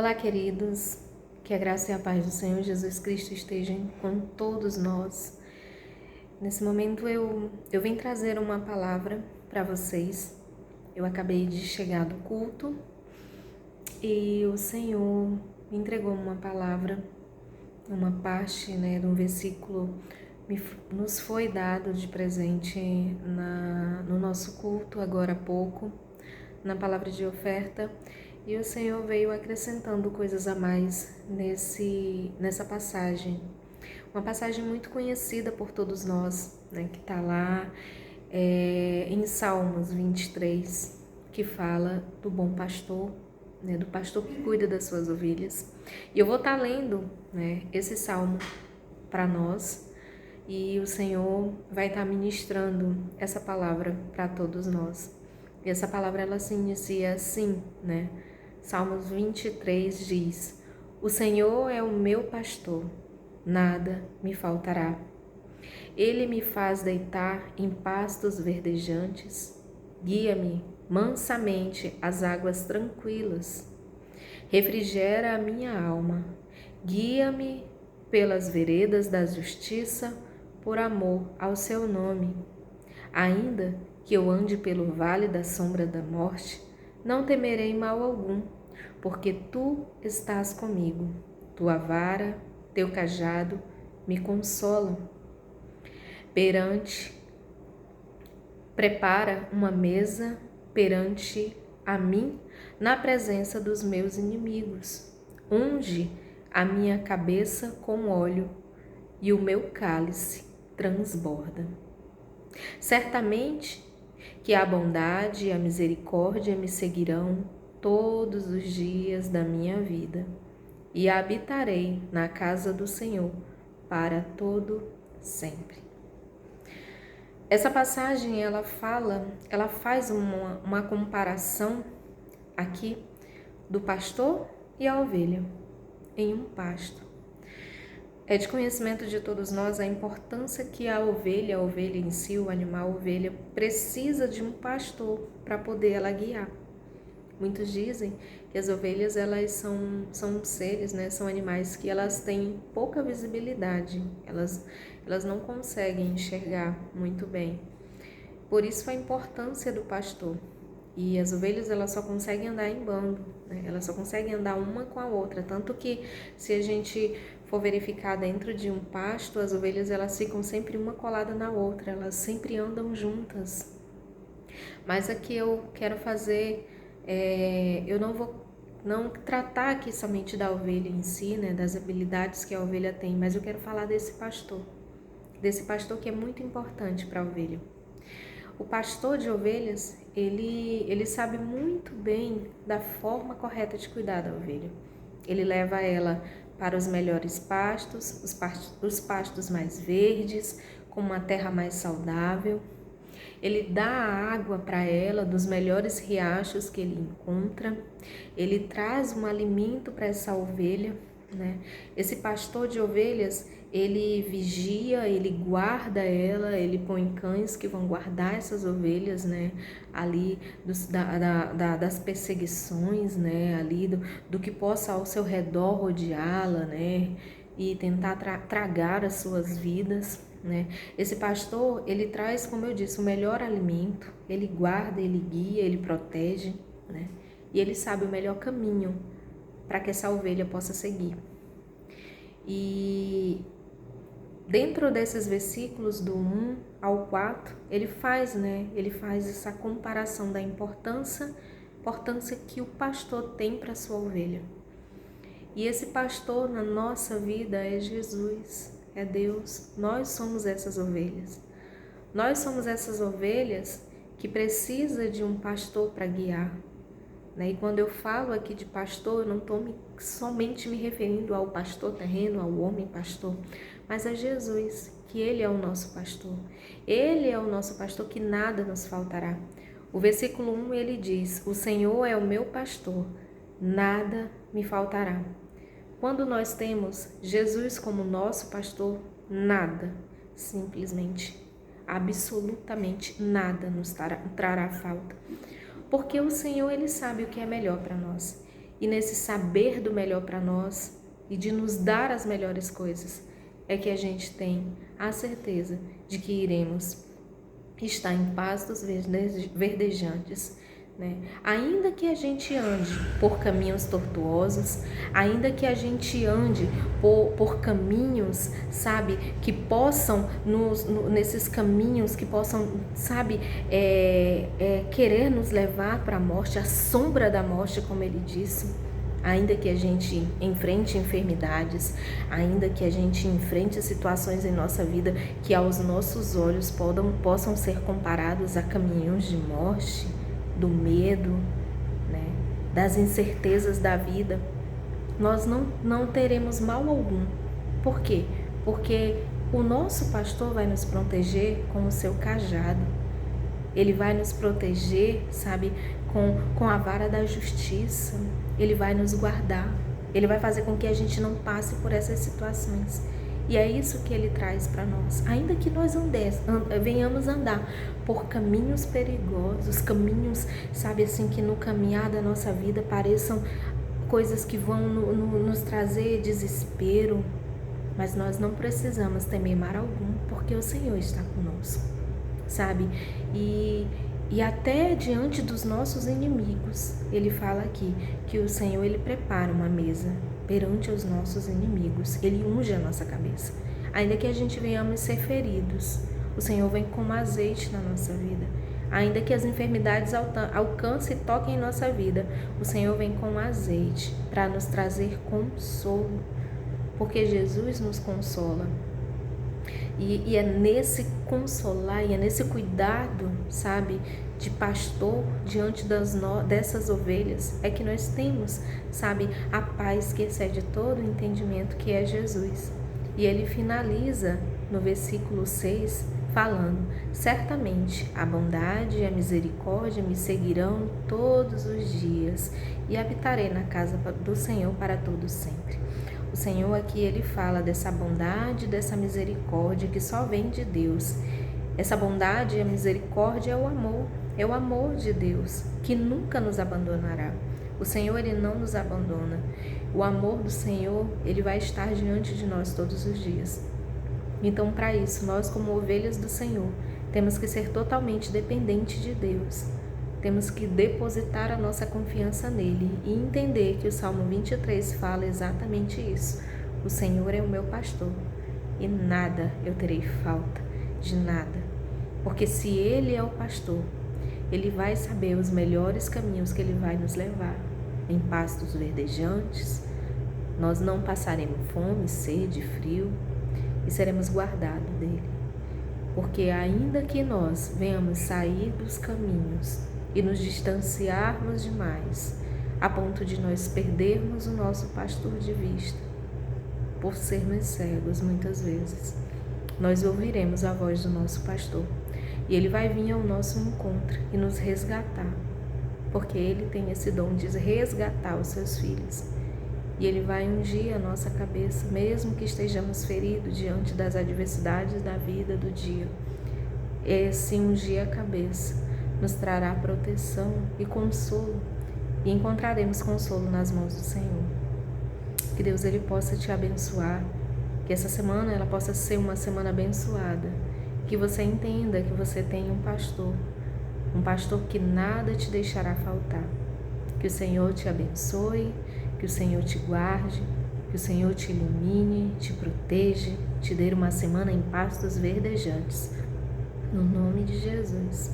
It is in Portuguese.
Olá, queridos, que a graça e a paz do Senhor Jesus Cristo estejam com todos nós. Nesse momento eu vim trazer uma palavra para vocês. Eu acabei de chegar do culto e o Senhor me entregou uma palavra, uma parte de um versículo nos foi dado de presente no nosso culto agora há pouco, na palavra de oferta. E o Senhor veio acrescentando coisas a mais nessa passagem. Uma passagem muito conhecida por todos nós, que está lá em Salmos 23, que fala do bom pastor, do pastor que cuida das suas ovelhas. E eu vou estar lendo esse salmo para nós e o Senhor vai estar ministrando essa palavra para todos nós. E essa palavra ela se inicia assim, Salmos 23 diz: O Senhor é o meu pastor, nada me faltará. Ele me faz deitar em pastos verdejantes, guia-me mansamente às águas tranquilas. Refrigera a minha alma, guia-me pelas veredas da justiça, por amor ao seu nome. Ainda que eu ande pelo vale da sombra da morte, não temerei mal algum, porque tu estás comigo. Tua vara, teu cajado me consolam. Prepara uma mesa perante a mim na presença dos meus inimigos. Unge a minha cabeça com óleo e o meu cálice transborda. Certamente que a bondade e a misericórdia me seguirão todos os dias da minha vida, e habitarei na casa do Senhor para todo sempre. Essa passagem ela faz uma comparação aqui do pastor e a ovelha em um pasto. É de conhecimento de todos nós a importância que a ovelha em si, o animal ovelha, precisa de um pastor para poder ela guiar. Muitos dizem que as ovelhas elas são seres, são animais que elas têm pouca visibilidade, elas não conseguem enxergar muito bem. Por isso a importância do pastor. E as ovelhas elas só conseguem andar em bando, elas só conseguem andar uma com a outra, tanto que se a gente for verificar dentro de um pasto, as ovelhas elas ficam sempre uma colada na outra, elas sempre andam juntas. Mas aqui eu quero fazer, eu não tratar aqui somente da ovelha em si, das habilidades que a ovelha tem, mas eu quero falar desse pastor que é muito importante para a ovelha. O pastor de ovelhas, ele sabe muito bem da forma correta de cuidar da ovelha. Ele leva ela para os melhores pastos, os pastos mais verdes, com uma terra mais saudável. Ele dá a água para ela dos melhores riachos que ele encontra. Ele traz um alimento para essa ovelha, Esse pastor de ovelhas, ele vigia, ele guarda ela, ele põe cães que vão guardar essas ovelhas, ali das perseguições, ali do que possa ao seu redor rodeá-la, e tentar tragar as suas vidas, Esse pastor, ele traz, como eu disse, o melhor alimento, ele guarda, ele guia, ele protege, E ele sabe o melhor caminho para que essa ovelha possa seguir. E dentro desses versículos do 1 ao 4, ele faz essa comparação da importância que o pastor tem para a sua ovelha. E esse pastor na nossa vida é Jesus, é Deus. Nós somos essas ovelhas. Nós somos essas ovelhas que precisa de um pastor para guiar. E quando eu falo aqui de pastor, eu não estou somente me referindo ao pastor terreno, ao homem pastor, mas a Jesus, que Ele é o nosso pastor. Ele é o nosso pastor que nada nos faltará. O versículo 1 ele diz: O Senhor é o meu pastor, nada me faltará. Quando nós temos Jesus como nosso pastor, nada, simplesmente, absolutamente nada nos trará falta. Porque o Senhor, Ele sabe o que é melhor para nós. e nesse saber do melhor para nós e de nos dar as melhores coisas, é que a gente tem a certeza de que iremos estar em pastos verdejantes, né? Ainda que a gente ande por caminhos tortuosos, ainda que a gente ande por caminhos, sabe, que possam, nesses caminhos que possam, sabe, querer nos levar para a morte, a sombra da morte, como ele disse, ainda que a gente enfrente enfermidades, ainda que a gente enfrente situações em nossa vida que aos nossos olhos possam ser comparados a caminhos de morte, do medo, né, das incertezas da vida, nós não teremos mal algum. Por quê? Porque o nosso pastor vai nos proteger com o seu cajado. Ele vai nos proteger, sabe, com a vara da justiça. Ele vai nos guardar. Ele vai fazer com que a gente não passe por essas situações. E é isso que ele traz para nós. Ainda que nós venhamos andar por caminhos perigosos, caminhos, sabe, assim, que no caminhar da nossa vida pareçam coisas que vão nos trazer desespero, mas nós não precisamos temer mal algum, porque o Senhor está conosco, sabe? E até diante dos nossos inimigos, ele fala aqui que o Senhor, ele prepara uma mesa perante os nossos inimigos, ele unge a nossa cabeça. Ainda que a gente venhamos ser feridos, o Senhor vem com azeite na nossa vida. Ainda que as enfermidades alcancem e toquem em nossa vida, o Senhor vem com azeite para nos trazer consolo, porque Jesus nos consola. E é nesse consolar, e é nesse cuidado, sabe, de pastor diante dessas ovelhas, é que nós temos, sabe, a paz que excede todo o entendimento, que é Jesus. E ele finaliza no versículo 6, falando: certamente a bondade e a misericórdia me seguirão todos os dias, e habitarei na casa do Senhor para todo sempre. O Senhor aqui, ele fala dessa bondade, dessa misericórdia que só vem de Deus. Essa bondade e a misericórdia é o amor de Deus, que nunca nos abandonará. O Senhor, ele não nos abandona. O amor do Senhor, ele vai estar diante de nós todos os dias. Então, para isso, nós, como ovelhas do Senhor, temos que ser totalmente dependentes de Deus. Temos que depositar a nossa confiança nele e entender que o Salmo 23 fala exatamente isso. O Senhor é o meu pastor e nada eu terei falta de nada. Porque se ele é o pastor, ele vai saber os melhores caminhos que ele vai nos levar. Em pastos verdejantes, nós não passaremos fome, sede, frio e seremos guardados dele. Porque ainda que nós venhamos sair dos caminhos e nos distanciarmos demais, a ponto de nós perdermos o nosso pastor de vista, por sermos cegos muitas vezes, nós ouviremos a voz do nosso pastor e ele vai vir ao nosso encontro e nos resgatar, porque ele tem esse dom de resgatar os seus filhos. E ele vai ungir a nossa cabeça, mesmo que estejamos feridos diante das adversidades da vida, do dia. Esse ungir a cabeça nos trará proteção e consolo, e encontraremos consolo nas mãos do Senhor. Que Deus, ele possa te abençoar, que essa semana ela possa ser uma semana abençoada, que você entenda que você tem um pastor que nada te deixará faltar. Que o Senhor te abençoe, que o Senhor te guarde, que o Senhor te ilumine, te proteja, te dê uma semana em pastos verdejantes. No nome de Jesus.